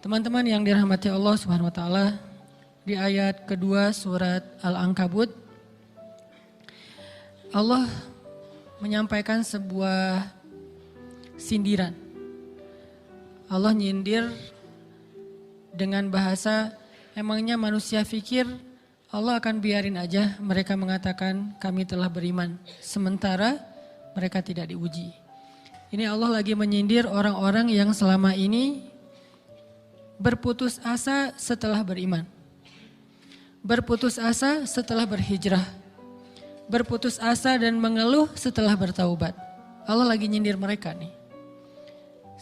Teman-teman yang dirahmati Allah Subhanahu wa taala, di ayat kedua surat Al-Ankabut Allah menyampaikan sebuah sindiran. Allah nyindir dengan bahasa, emangnya manusia pikir Allah akan biarin aja mereka mengatakan kami telah beriman, sementara mereka tidak diuji. Ini Allah lagi menyindir orang-orang yang selama ini berputus asa setelah beriman. Berputus asa setelah berhijrah. Berputus asa dan mengeluh setelah bertaubat. Allah lagi nyindir mereka nih.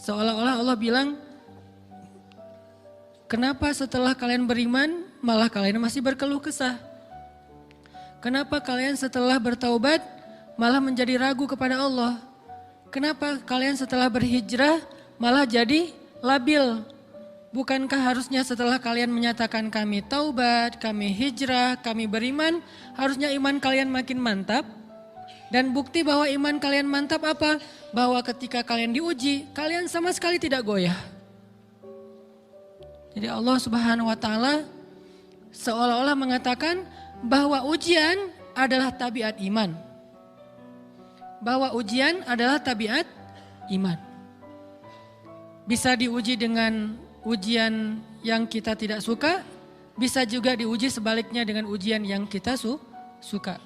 Seolah-olah Allah bilang, kenapa setelah kalian beriman malah kalian masih berkeluh kesah? Kenapa kalian setelah bertaubat malah menjadi ragu kepada Allah? Kenapa kalian setelah berhijrah malah jadi labil? Bukankah harusnya setelah kalian menyatakan kami taubat, kami hijrah, kami beriman, harusnya iman kalian makin mantap? Dan bukti bahwa iman kalian mantap apa? Bahwa ketika kalian diuji, kalian sama sekali tidak goyah. Jadi Allah Subhanahu wa taala seolah-olah mengatakan bahwa ujian adalah tabiat iman. Bahwa ujian adalah tabiat iman. Bisa diuji dengan ujian yang kita tidak suka, bisa juga diuji sebaliknya dengan ujian yang kita suka.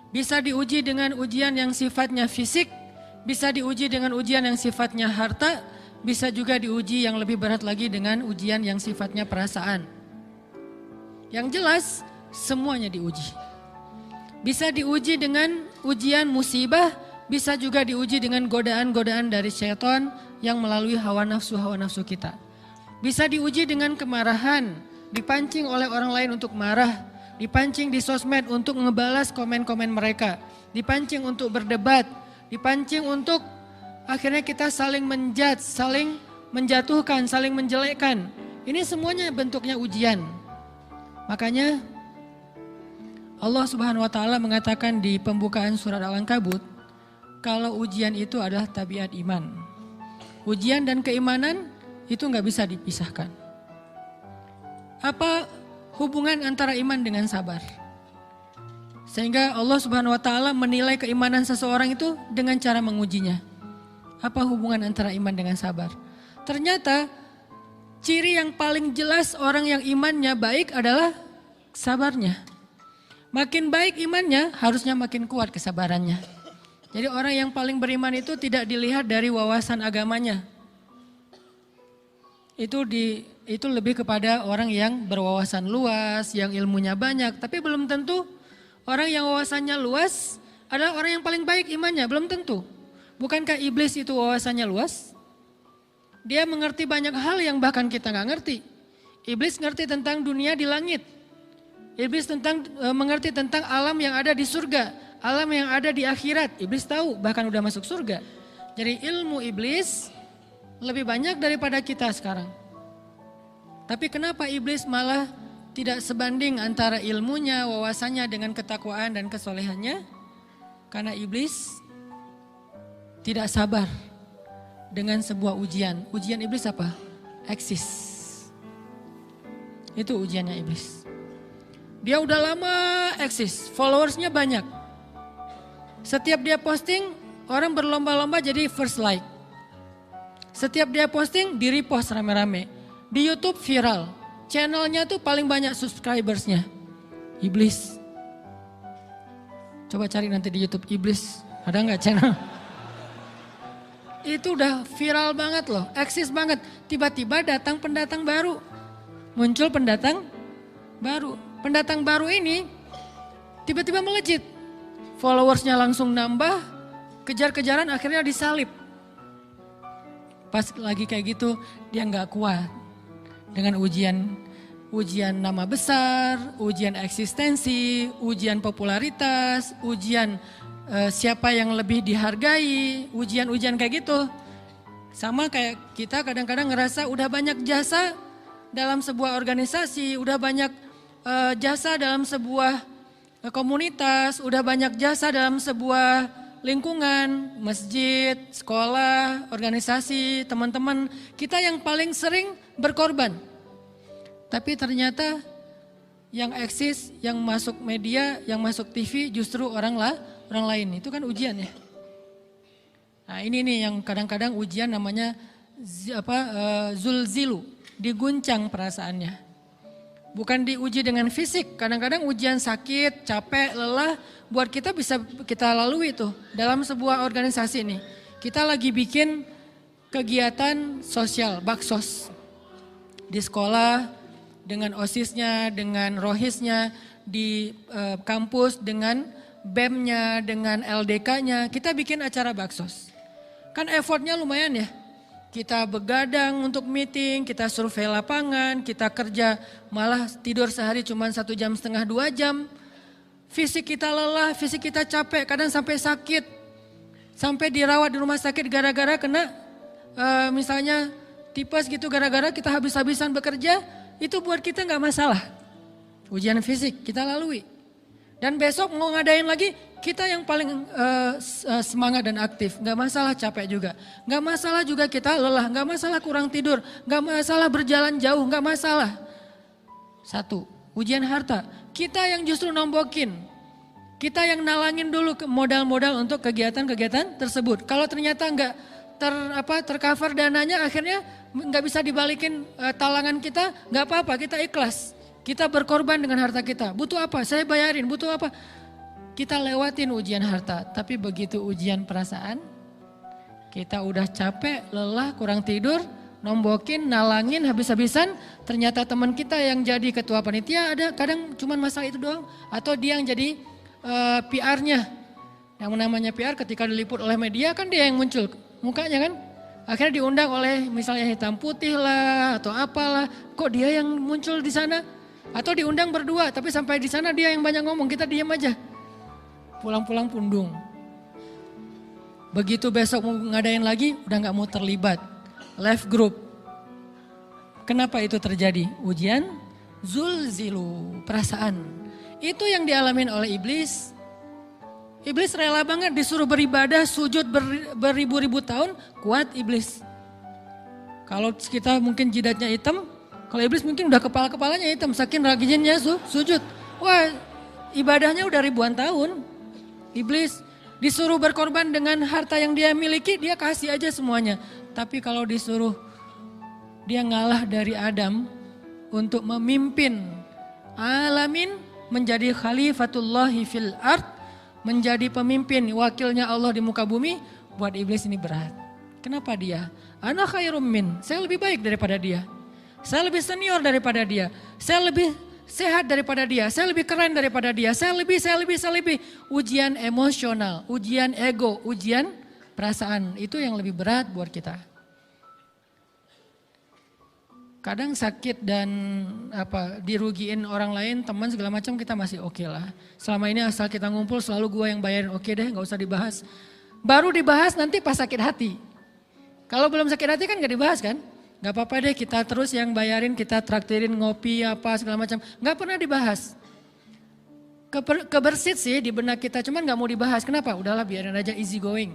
Bisa diuji dengan ujian yang sifatnya fisik, bisa diuji dengan ujian yang sifatnya harta, bisa juga diuji yang lebih berat lagi dengan ujian yang sifatnya perasaan. Yang jelas semuanya diuji. Bisa diuji dengan ujian musibah, bisa juga diuji dengan godaan-godaan dari syaitan yang melalui hawa nafsu kita. Bisa diuji dengan kemarahan, dipancing oleh orang lain untuk marah, dipancing di sosmed untuk ngebalas komen-komen mereka, dipancing untuk berdebat, dipancing untuk akhirnya kita saling menjudge, saling menjatuhkan, saling menjelekkan. Ini semuanya bentuknya ujian. Makanya Allah Subhanahu wa taala mengatakan di pembukaan surat Al-Ankabut, kalau ujian itu adalah tabiat iman. Ujian dan keimanan itu nggak bisa dipisahkan. Apa hubungan antara iman dengan sabar? Sehingga Allah Subhanahu wa taala menilai keimanan seseorang itu dengan cara mengujinya. Apa hubungan antara iman dengan sabar? Ternyata ciri yang paling jelas orang yang imannya baik adalah sabarnya. Makin baik imannya, harusnya makin kuat kesabarannya. Jadi orang yang paling beriman itu tidak dilihat dari wawasan agamanya. Itu lebih kepada orang yang berwawasan luas, yang ilmunya banyak. Tapi belum tentu orang yang wawasannya luas adalah orang yang paling baik imannya, belum tentu. Bukankah iblis itu wawasannya luas? Dia mengerti banyak hal yang bahkan kita nggak ngerti. Iblis ngerti tentang dunia di langit. Iblis mengerti tentang alam yang ada di surga, alam yang ada di akhirat. Iblis tahu, bahkan udah masuk surga. Jadi ilmu iblis lebih banyak daripada kita sekarang. Tapi kenapa iblis malah tidak sebanding antara ilmunya, wawasannya dengan ketakwaan dan kesolehannya? Karena iblis tidak sabar dengan sebuah ujian. Ujian iblis apa? Eksis. Itu ujiannya iblis. Dia udah lama eksis, followersnya banyak. Setiap dia posting, orang berlomba-lomba jadi first like. Setiap dia posting, di repost rame-rame. Di YouTube viral. Channelnya tuh paling banyak subscribersnya. Iblis. Coba cari nanti di YouTube iblis. Ada nggak channel? Itu udah viral banget loh. Eksis banget. Tiba-tiba datang pendatang baru. Muncul pendatang baru. Pendatang baru ini tiba-tiba melejit. Followersnya langsung nambah. Kejar-kejaran akhirnya disalib. Pas lagi kayak gitu dia nggak kuat dengan ujian nama besar, ujian eksistensi, ujian popularitas, ujian siapa yang lebih dihargai, ujian-ujian kayak gitu. Sama kayak kita kadang-kadang ngerasa udah banyak jasa dalam sebuah organisasi, udah banyak jasa dalam sebuah komunitas, udah banyak jasa dalam sebuah lingkungan, masjid, sekolah, organisasi, teman-teman kita yang paling sering berkorban. Tapi ternyata yang eksis, yang masuk media, yang masuk TV justru orang lain. Itu kan ujian ya. Nah ini nih yang kadang-kadang ujian namanya zulzilu, diguncang perasaannya. Bukan diuji dengan fisik, kadang-kadang ujian sakit, capek, lelah, buat kita bisa kita lalui itu dalam sebuah organisasi nih. Kita lagi bikin kegiatan sosial, baksos. Di sekolah, dengan OSIS-nya, dengan ROHIS-nya, di kampus, dengan BEM-nya, dengan LDK-nya, kita bikin acara baksos. Kan effortnya lumayan ya. Kita begadang untuk meeting, kita survei lapangan, kita kerja malah tidur sehari cuma 1,5 jam, 2 jam. Fisik kita lelah, fisik kita capek, kadang sampai sakit. Sampai dirawat di rumah sakit gara-gara kena misalnya tipes gitu, gara-gara kita habis-habisan bekerja, itu buat kita gak masalah. Ujian fisik kita lalui. Dan besok mau ngadain lagi, kita yang paling semangat dan aktif. Gak masalah capek juga. Gak masalah juga kita lelah, gak masalah kurang tidur, gak masalah berjalan jauh, gak masalah. Satu, ujian harta. Kita yang justru nombokin. Kita yang nalangin dulu modal-modal untuk kegiatan-kegiatan tersebut. Kalau ternyata gak tercover dananya, akhirnya gak bisa dibalikin talangan kita, gak apa-apa, kita ikhlas. Kita berkorban dengan harta kita. Butuh apa? Saya bayarin. Butuh apa? Kita lewatin ujian harta. Tapi begitu ujian perasaan, kita udah capek, lelah, kurang tidur, nombokin, nalangin habis-habisan. Ternyata teman kita yang jadi ketua panitia ada kadang cuma masalah itu doang. Atau dia yang jadi PR-nya. Yang namanya PR ketika diliput oleh media kan dia yang muncul mukanya kan. Akhirnya diundang oleh misalnya hitam putih lah atau apalah. Kok dia yang muncul di sana? Atau diundang berdua, tapi sampai di sana dia yang banyak ngomong, kita diam aja. Pulang-pulang pundung. Begitu besok mau ngadain lagi, udah gak mau terlibat. Left group. Kenapa itu terjadi? Ujian zulzilu, perasaan. Itu yang dialamin oleh iblis. Iblis rela banget disuruh beribadah, sujud beribu-ribu tahun, kuat iblis. Kalau kita mungkin jidatnya hitam, kalau iblis mungkin udah kepala-kepalanya hitam, saking rajinnya sujud. Wah, ibadahnya udah ribuan tahun. Iblis disuruh berkorban dengan harta yang dia miliki, dia kasih aja semuanya. Tapi kalau disuruh dia ngalah dari Adam untuk memimpin alamin, menjadi khalifatullahi fil ard, menjadi pemimpin wakilnya Allah di muka bumi, buat iblis ini berat. Kenapa dia? Ana khairum min, saya lebih baik daripada dia. Saya lebih senior daripada dia. Saya lebih sehat daripada dia. Saya lebih keren daripada dia. Saya lebih. Ujian emosional, ujian ego, ujian perasaan. Itu yang lebih berat buat kita. Kadang sakit dan dirugiin orang lain, teman segala macam kita masih oke lah. Selama ini asal kita ngumpul selalu gua yang bayarin, oke deh gak usah dibahas. Baru dibahas nanti pas sakit hati. Kalau belum sakit hati kan gak dibahas kan? Gak apa-apa deh kita terus yang bayarin, kita traktirin ngopi apa segala macam. Gak pernah dibahas. Kebersit sih di benak kita, cuman gak mau dibahas. Kenapa? Udahlah biarin aja, easy going.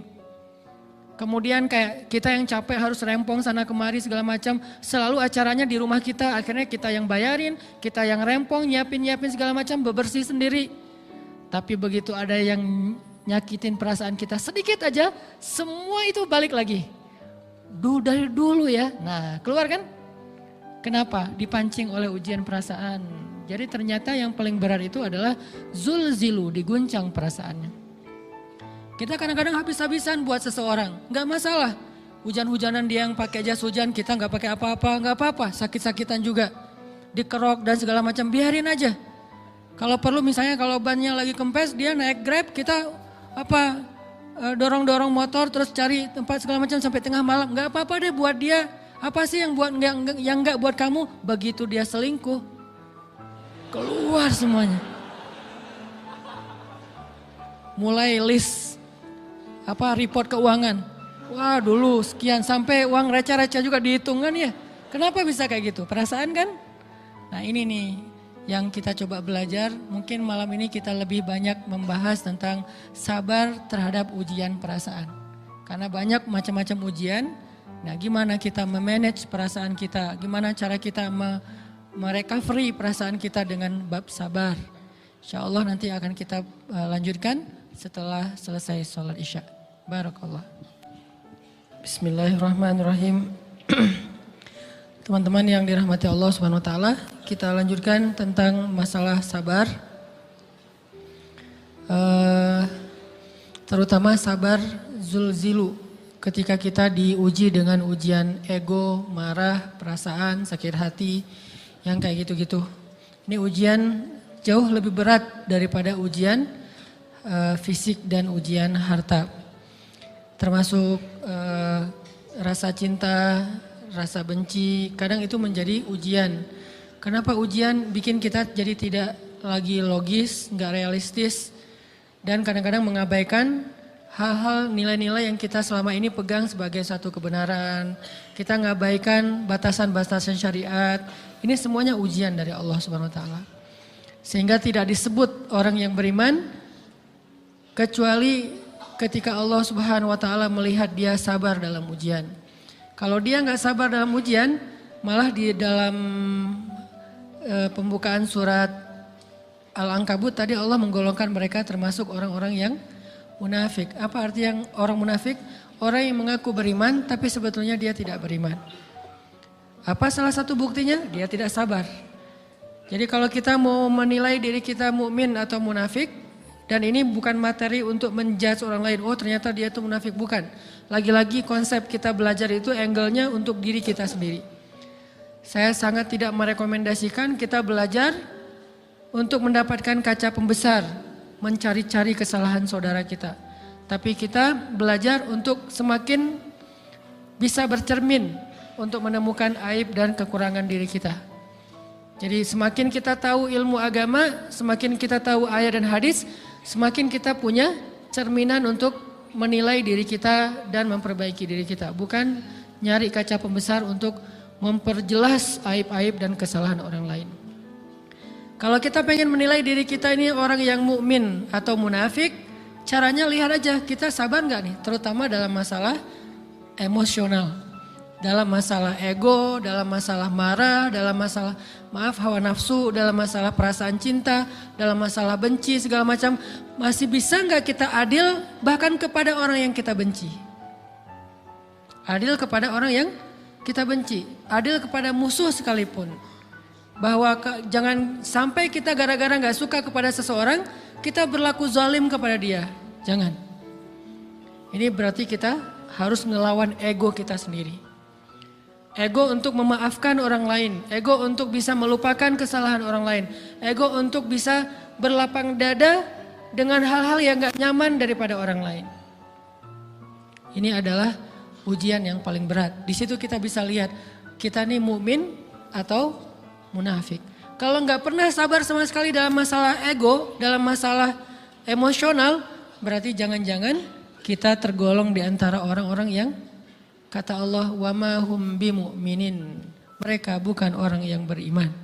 Kemudian kayak kita yang capek harus rempong sana kemari segala macam. Selalu acaranya di rumah kita, akhirnya kita yang bayarin, kita yang rempong, nyiapin segala macam, bebersih sendiri. Tapi begitu ada yang nyakitin perasaan kita sedikit aja, semua itu balik lagi. Dari dulu ya, nah keluar kan? Kenapa? Dipancing oleh ujian perasaan. Jadi ternyata yang paling berat itu adalah zulzilu, diguncang perasaannya. Kita kadang-kadang habis-habisan buat seseorang, gak masalah. Hujan-hujanan dia yang pakai jas hujan, kita gak pakai apa-apa, gak apa-apa. Sakit-sakitan juga, dikerok dan segala macam, biarin aja. Kalau perlu misalnya kalau bannya lagi kempes, dia naik Grab, kita dorong-dorong motor terus cari tempat segala macam sampai tengah malam. Gak apa-apa deh buat dia. Apa sih yang gak buat kamu? Begitu dia selingkuh, keluar semuanya. Mulai list report keuangan. Wah dulu sekian, sampai uang receh-receh juga dihitung kan ya. Kenapa bisa kayak gitu? Perasaan kan? Nah ini nih yang kita coba belajar. Mungkin malam ini kita lebih banyak membahas tentang sabar terhadap ujian perasaan. Karena banyak macam-macam ujian. Nah, gimana kita memanage perasaan kita? Gimana cara kita merecovery perasaan kita dengan bab sabar? Insya Allah nanti akan kita lanjutkan setelah selesai sholat isya. Barakallah. Bismillahirrahmanirrahim. Teman-teman yang dirahmati Allah Subhanahu wa taala, kita lanjutkan tentang masalah sabar. Terutama sabar zulzilu, ketika kita diuji dengan ujian ego, marah, perasaan, sakit hati, yang kayak gitu-gitu. Ini ujian jauh lebih berat daripada ujian fisik dan ujian harta. Termasuk rasa cinta, rasa benci, kadang itu menjadi ujian. Kenapa ujian bikin kita jadi tidak lagi logis, nggak realistis, dan kadang-kadang mengabaikan hal-hal nilai-nilai yang kita selama ini pegang sebagai satu kebenaran. Kita ngabaikan batasan-batasan syariat. Ini semuanya ujian dari Allah Subhanahu wa taala. Sehingga tidak disebut orang yang beriman kecuali ketika Allah Subhanahu wa taala melihat dia sabar dalam ujian. Kalau dia nggak sabar dalam ujian, malah di dalam pembukaan surat Al-Ankabut tadi Allah menggolongkan mereka termasuk orang-orang yang munafik. Apa arti yang orang munafik? Orang yang mengaku beriman tapi sebetulnya dia tidak beriman. Apa salah satu buktinya? Dia tidak sabar. Jadi kalau kita mau menilai diri kita mukmin atau munafik, dan ini bukan materi untuk menjudge orang lain, oh ternyata dia itu munafik, bukan. Lagi-lagi konsep kita belajar itu angle-nya untuk diri kita sendiri. Saya sangat tidak merekomendasikan kita belajar untuk mendapatkan kaca pembesar, mencari-cari kesalahan saudara kita. Tapi kita belajar untuk semakin bisa bercermin untuk menemukan aib dan kekurangan diri kita. Jadi semakin kita tahu ilmu agama, semakin kita tahu ayat dan hadis, semakin kita punya cerminan untuk menilai diri kita dan memperbaiki diri kita. Bukan nyari kaca pembesar untuk memperjelas aib-aib dan kesalahan orang lain. Kalau kita pengen menilai diri kita ini orang yang mukmin atau munafik, caranya lihat aja kita sabar nggak nih, terutama dalam masalah emosional, dalam masalah ego, dalam masalah marah, dalam masalah hawa nafsu, dalam masalah perasaan cinta, dalam masalah benci segala macam, masih bisa nggak kita adil bahkan kepada orang yang kita benci? Adil kepada orang yang kita benci, adil kepada musuh sekalipun. Bahwa jangan sampai kita gara-gara gak suka kepada seseorang, kita berlaku zalim kepada dia. Jangan. Ini berarti kita harus ngelawan ego kita sendiri. Ego untuk memaafkan orang lain. Ego untuk bisa melupakan kesalahan orang lain. Ego untuk bisa berlapang dada dengan hal-hal yang gak nyaman daripada orang lain. Ini adalah ujian yang paling berat. Di situ kita bisa lihat kita nih mukmin atau munafik. Kalau nggak pernah sabar sama sekali dalam masalah ego, dalam masalah emosional, berarti jangan-jangan kita tergolong di antara orang-orang yang kata Allah wa ma hum bimu'minin. Mereka bukan orang yang beriman.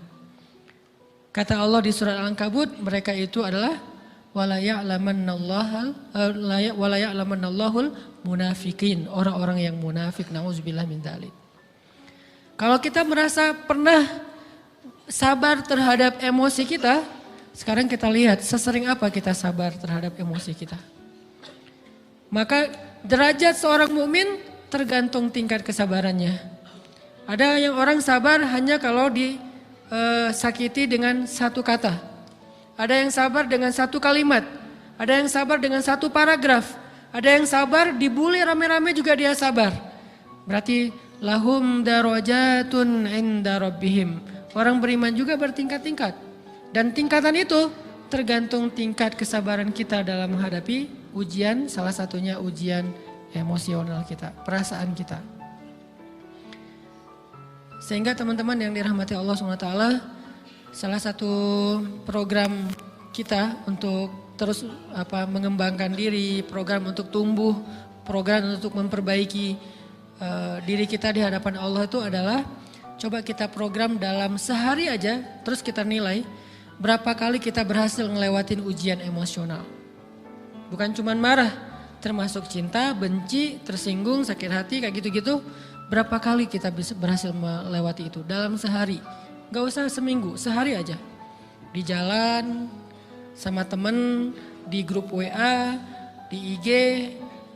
Kata Allah di surat Al-Ankabut, mereka itu adalah wala ya'lamannallahul munafikin, orang-orang yang munafik. Nauzubillah min dzalik. Kalau kita merasa pernah sabar terhadap emosi kita, sekarang kita lihat sesering apa kita sabar terhadap emosi kita. Maka derajat seorang mukmin tergantung tingkat kesabarannya. Ada yang orang sabar hanya kalau disakiti dengan satu kata. Ada yang sabar dengan satu kalimat. Ada yang sabar dengan satu paragraf. Ada yang sabar dibully rame-rame juga dia sabar. Berarti lahum darajatun inda rabbihim. Orang beriman juga bertingkat-tingkat. Dan tingkatan itu tergantung tingkat kesabaran kita dalam menghadapi ujian, salah satunya ujian emosional kita, perasaan kita. Sehingga teman-teman yang dirahmati Allah SWT, salah satu program kita untuk terus mengembangkan diri, program untuk tumbuh, program untuk memperbaiki diri kita di hadapan Allah itu adalah coba kita program dalam sehari aja, terus kita nilai berapa kali kita berhasil ngelewatin ujian emosional. Bukan cuma marah, termasuk cinta, benci, tersinggung, sakit hati kayak gitu-gitu. Berapa kali kita bisa berhasil melewati itu dalam sehari. Gak usah seminggu, sehari aja. Di jalan, sama temen, di grup WA, di IG,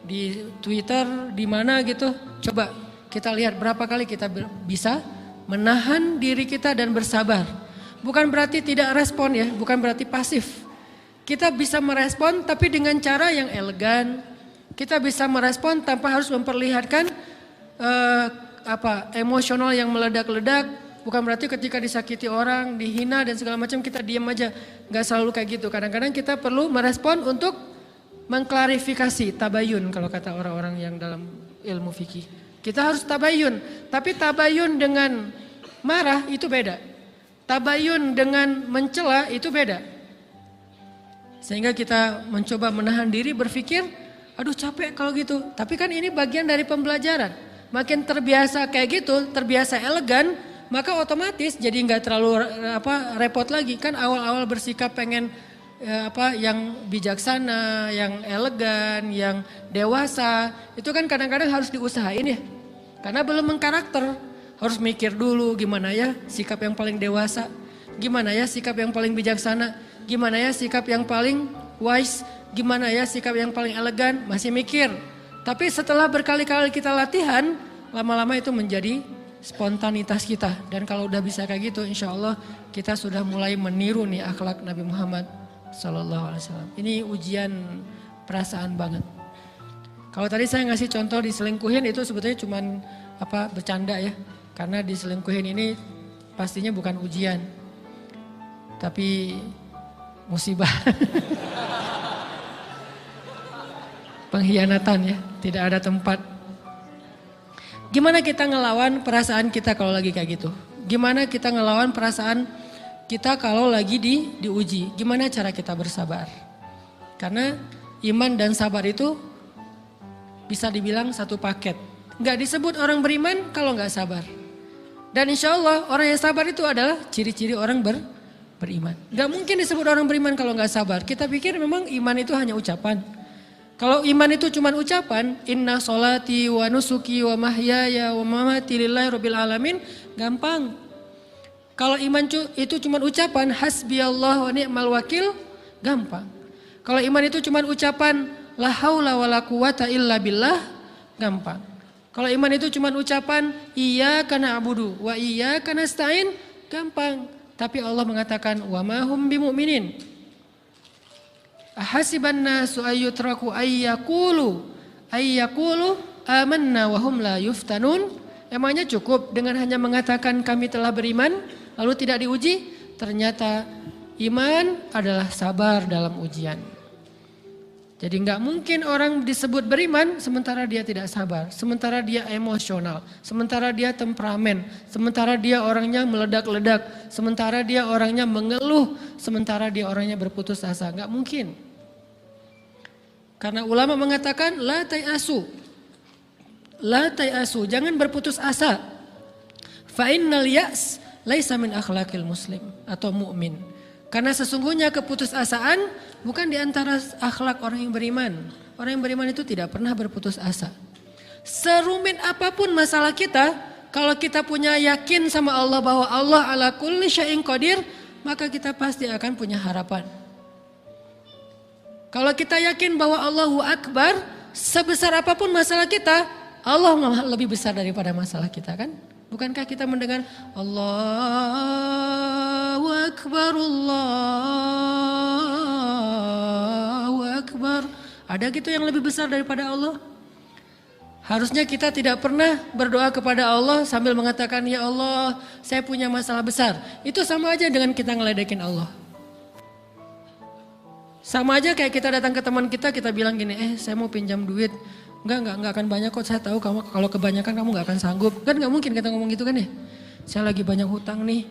di Twitter, di mana gitu. Coba kita lihat berapa kali kita bisa menahan diri kita dan bersabar. Bukan berarti tidak respon ya, bukan berarti pasif. Kita bisa merespon tapi dengan cara yang elegan. Kita bisa merespon tanpa harus memperlihatkan emosional yang meledak-ledak. Bukan berarti ketika disakiti orang, dihina dan segala macam kita diam aja. Gak selalu kayak gitu. Kadang-kadang kita perlu merespon untuk mengklarifikasi, tabayun kalau kata orang-orang yang dalam ilmu fikih. Kita harus tabayun. Tapi tabayun dengan marah itu beda. Tabayun dengan mencela itu beda. Sehingga kita mencoba menahan diri berpikir, aduh capek kalau gitu. Tapi kan ini bagian dari pembelajaran. Makin terbiasa kayak gitu, terbiasa elegan, maka otomatis jadi nggak terlalu repot lagi. Kan awal-awal bersikap pengen yang bijaksana, yang elegan, yang dewasa, itu kan kadang-kadang harus diusahain ya. Karena belum mengkarakter, harus mikir dulu gimana ya sikap yang paling dewasa, gimana ya sikap yang paling bijaksana, gimana ya sikap yang paling wise, gimana ya sikap yang paling elegan, masih mikir. Tapi setelah berkali-kali kita latihan, lama-lama itu menjadi spontanitas kita. Dan kalau udah bisa kayak gitu, insya Allah kita sudah mulai meniru nih akhlak Nabi Muhammad SAW. Ini ujian perasaan banget. Kalau tadi saya ngasih contoh diselingkuhin itu sebetulnya cuman bercanda ya. Karena diselingkuhin ini pastinya bukan ujian. Tapi musibah. Pengkhianatan ya, tidak ada tempat. Gimana kita ngelawan perasaan kita kalau lagi kayak gitu? Gimana kita ngelawan perasaan kita kalau lagi diuji? Gimana cara kita bersabar? Karena iman dan sabar itu bisa dibilang satu paket. Gak disebut orang beriman kalau gak sabar. Dan insya Allah orang yang sabar itu adalah ciri-ciri orang beriman. Gak mungkin disebut orang beriman kalau gak sabar. Kita pikir memang iman itu hanya ucapan. Kalau iman itu cuma ucapan, inna sholati wa nusuki wa mahyaya wa mamati lillahi rabbil alamin, gampang. Kalau iman itu cuma ucapan, hasbiyallah wa ni'mal wakil, gampang. Kalau iman itu cuma ucapan, la haula wa la quwata illa billah, gampang. Kalau iman itu cuma ucapan, iyyaka na'budu wa iyyaka nasta'in, gampang. Tapi Allah mengatakan, wa ma hum bimu'minin. Ahasiban nasu ayyutraku ayyakulu amanna wa hum la yuftanun. Emangnya cukup dengan hanya mengatakan kami telah beriman lalu tidak diuji? Ternyata iman adalah sabar dalam ujian. Jadi enggak mungkin orang disebut beriman sementara dia tidak sabar, sementara dia emosional, sementara dia temperamen, sementara dia orangnya meledak-ledak, sementara dia orangnya mengeluh, sementara dia orangnya berputus asa. Enggak mungkin. Karena ulama mengatakan la tayasu. La tayasu, jangan berputus asa. Fa innal ya's laisa min akhlaqil muslim atau mukmin. Karena sesungguhnya keputusasaan bukan di antara akhlak orang yang beriman. Orang yang beriman itu tidak pernah berputus asa. Serumit apapun masalah kita, kalau kita punya yakin sama Allah bahwa Allah ala kulli syai'in qadir, maka kita pasti akan punya harapan. Kalau kita yakin bahwa Allahu Akbar, sebesar apapun masalah kita, Allah lebih besar daripada masalah kita kan? Bukankah kita mendengar Allahu Akbar, Allahu Akbar. Ada gitu yang lebih besar daripada Allah? Harusnya kita tidak pernah berdoa kepada Allah sambil mengatakan, ya Allah saya punya masalah besar. Itu sama aja dengan kita ngeledekin Allah. Sama aja kayak kita datang ke teman kita bilang gini, saya mau pinjam duit. Enggak akan banyak kok, saya tahu kamu kalau kebanyakan kamu enggak akan sanggup. Kan enggak mungkin kita ngomong gitu kan ya. Saya lagi banyak hutang nih.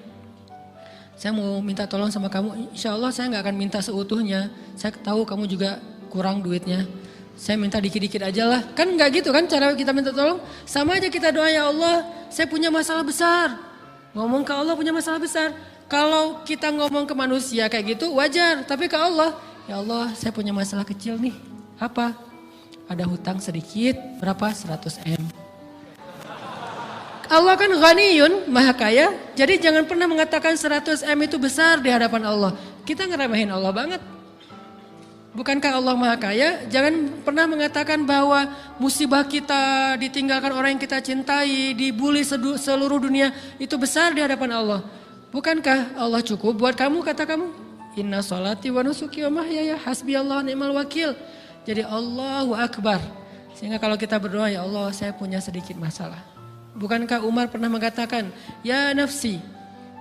Saya mau minta tolong sama kamu. Insya Allah saya enggak akan minta seutuhnya. Saya tahu kamu juga kurang duitnya. Saya minta dikit-dikit aja lah. Kan enggak gitu kan cara kita minta tolong. Sama aja kita doa, ya Allah saya punya masalah besar. Ngomong ke Allah punya masalah besar. Kalau kita ngomong ke manusia kayak gitu wajar, tapi ke Allah, ya Allah saya punya masalah kecil nih. Apa? Ada hutang sedikit, berapa? 100 M. Allah kan ghaniyun, maha kaya, jadi jangan pernah mengatakan 100 M itu besar di hadapan Allah. Kita ngeremehin Allah banget. Bukankah Allah maha kaya? Jangan pernah mengatakan bahwa musibah kita, ditinggalkan orang yang kita cintai, dibully seluruh dunia, itu besar di hadapan Allah. Bukankah Allah cukup buat kamu, kata kamu? Inna sholati wa nusuki wa mahyaya hasbi Allah ni'mal wakil. Jadi Allahu Akbar. Sehingga kalau kita berdoa, ya Allah saya punya sedikit masalah. Bukankah Umar pernah mengatakan, ya nafsi,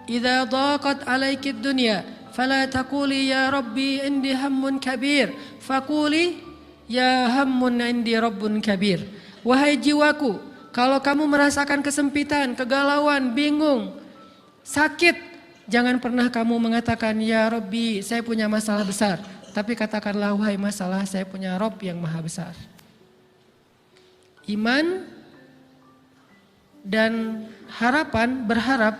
idza dhaqat alaikid dunya, fala taquli ya Rabbi indi hammun kabir, faquli ya hammun indi rabbun kabir. Wahai jiwaku, kalau kamu merasakan kesempitan, kegalauan, bingung, sakit, jangan pernah kamu mengatakan ya Rabbi saya punya masalah besar. Tapi katakanlah wahai masalah saya punya Rabb yang maha besar. Iman dan harapan, berharap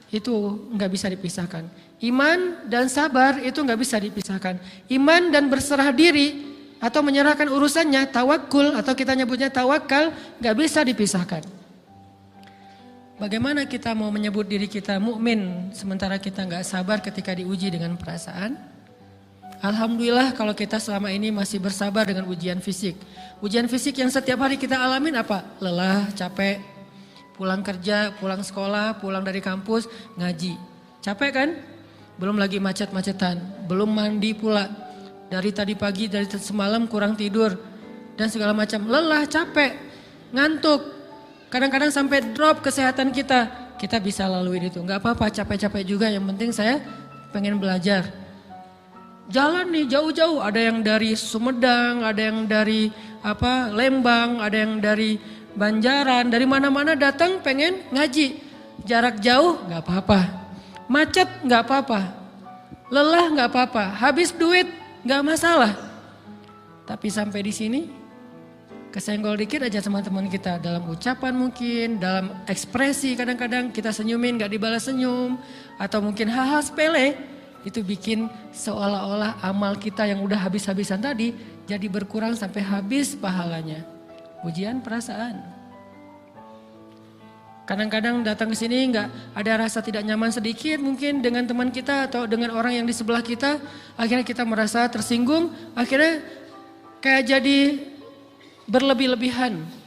itu nggak bisa dipisahkan. Iman dan sabar itu nggak bisa dipisahkan. Iman dan berserah diri atau menyerahkan urusannya, tawakul atau kita nyebutnya tawakal, nggak bisa dipisahkan. Bagaimana kita mau menyebut diri kita mukmin sementara kita nggak sabar ketika diuji dengan perasaan? Alhamdulillah kalau kita selama ini masih bersabar dengan ujian fisik. Ujian fisik yang setiap hari kita alamin apa? Lelah, capek, pulang kerja, pulang sekolah, pulang dari kampus, ngaji. Capek kan? Belum lagi macet-macetan, belum mandi pula. Dari tadi pagi, dari semalam kurang tidur, dan segala macam. Lelah, capek, ngantuk. Kadang-kadang sampai drop kesehatan kita. Kita bisa lalui itu, nggak apa-apa, capek-capek juga. Yang penting saya pengen belajar. Jalan nih jauh-jauh, ada yang dari Sumedang, ada yang dari Lembang, ada yang dari Banjaran, dari mana-mana datang pengen ngaji. Jarak jauh nggak apa-apa, macet nggak apa-apa, lelah nggak apa-apa, habis duit nggak masalah. Tapi sampai di sini kesenggol dikit aja sama teman kita dalam ucapan mungkin, dalam ekspresi kadang-kadang kita senyumin nggak dibalas senyum, atau mungkin hal-hal sepele. Itu bikin seolah-olah amal kita yang udah habis-habisan tadi jadi berkurang sampai habis pahalanya. Ujian perasaan. Kadang-kadang datang ke sini nggak ada rasa tidak nyaman sedikit mungkin dengan teman kita atau dengan orang yang di sebelah kita. Akhirnya kita merasa tersinggung, akhirnya kayak jadi berlebih-lebihan.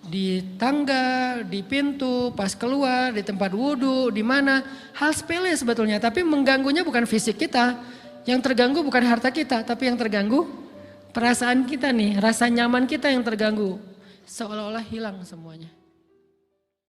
Di tangga, di pintu, pas keluar, di tempat wudhu, di mana. Hal sepele sebetulnya, tapi mengganggunya bukan fisik kita. Yang terganggu bukan harta kita, tapi yang terganggu perasaan kita nih, rasa nyaman kita yang terganggu. Seolah-olah hilang semuanya.